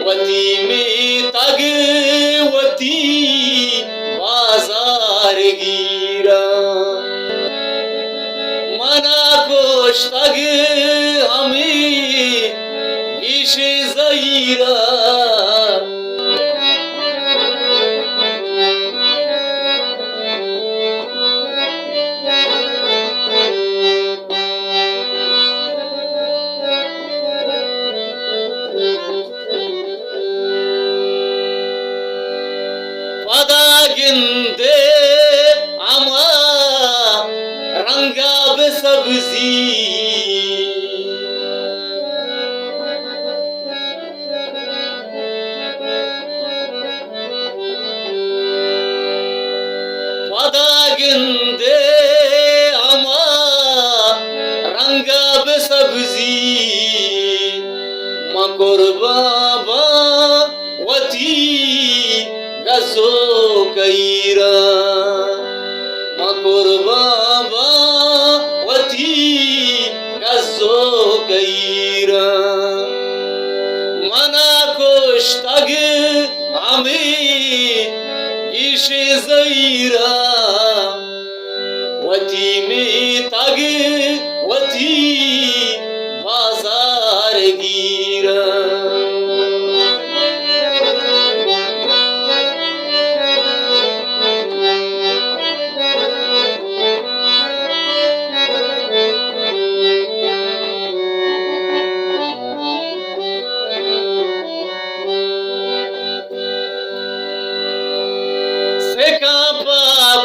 वती में तग वती बाजार गिरा मना गोश तग हमें इश ज़हीरा गिनते आमा रंगाब सब्जी पदा गिनते आमा रंगाब सब्जी मकुर बाबा वती गसो कैरा मकुर बाबा वती गसो कैरा मना कोश तग हमें इश ज़हीरा वती में तग वती बाजार गिरा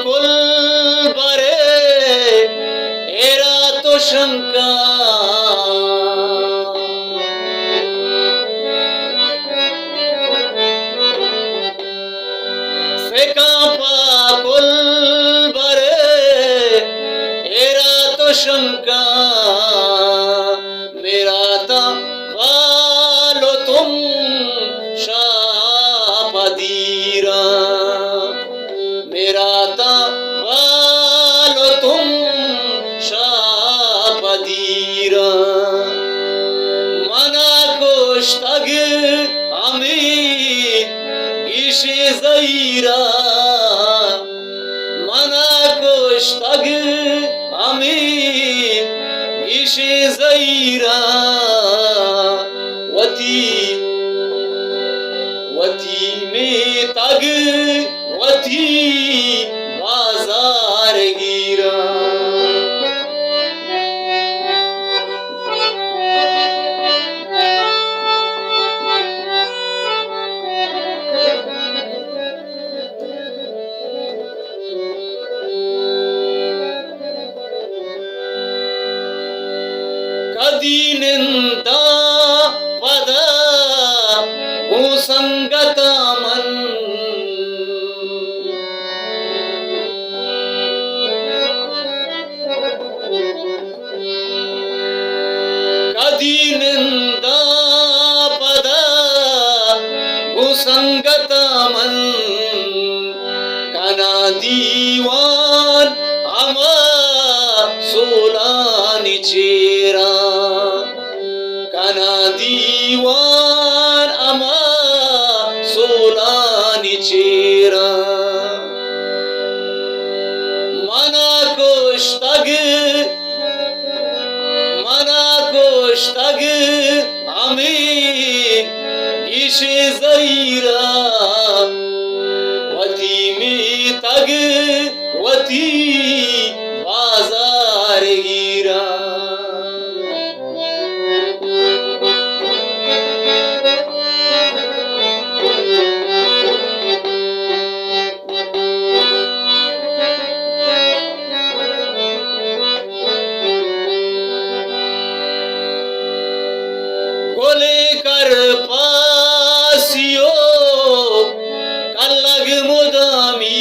कुल बरे एरा तो शंका से कांपा कुल बरे एरा तो शंका मेरा ता वालो तुम शापदीरा मेरा ता वालो तुम शापदीरा मना कोश तग हमें इश ज़हीरा मना कोश तग हमें इश ज़हीरा वती में तग वती बाजार गिरा कदी निंदा पदा संगत मन कदी निंदा पदा संगत मन कना दीवान अमा सोलानी चेरा कना दीवान अमा सोलानी चेरा मना कोश तग हमें इश ज़हीरा वती में तग वती बाजार गिरा गोले कर पासियो कलग मुदामी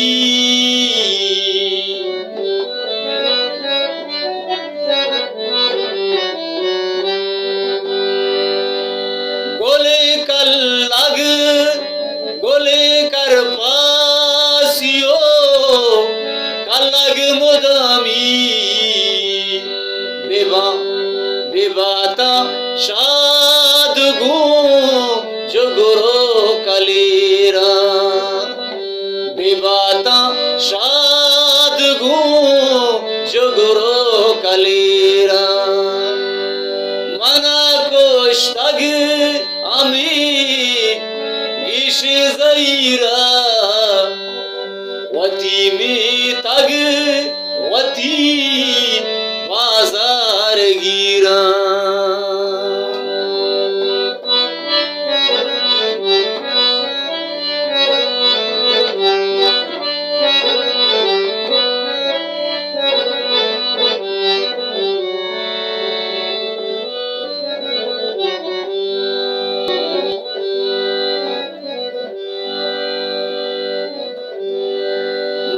गोले कर पासियो कलग मुदामी बेबाता शाद गूं जो गुरो गेरा मना कोष्टग आम्ही ईश जैरा वती में तग वती बाजार गिरा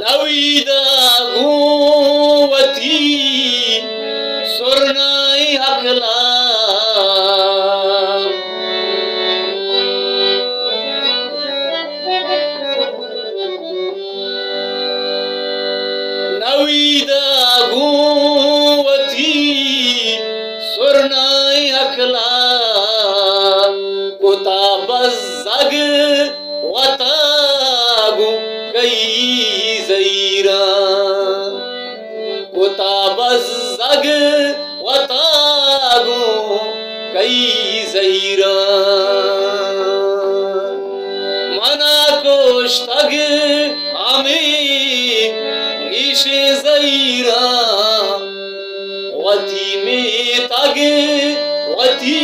नवीदा गुवती सुरनाई हकला नवीदा गुवती सुरनाई हकला कोता बज़ग वतागु कई जैरा कोता बज़ग वतागु कई जैरा मना कोष्टग आमी ईश जैरा वती में तग वती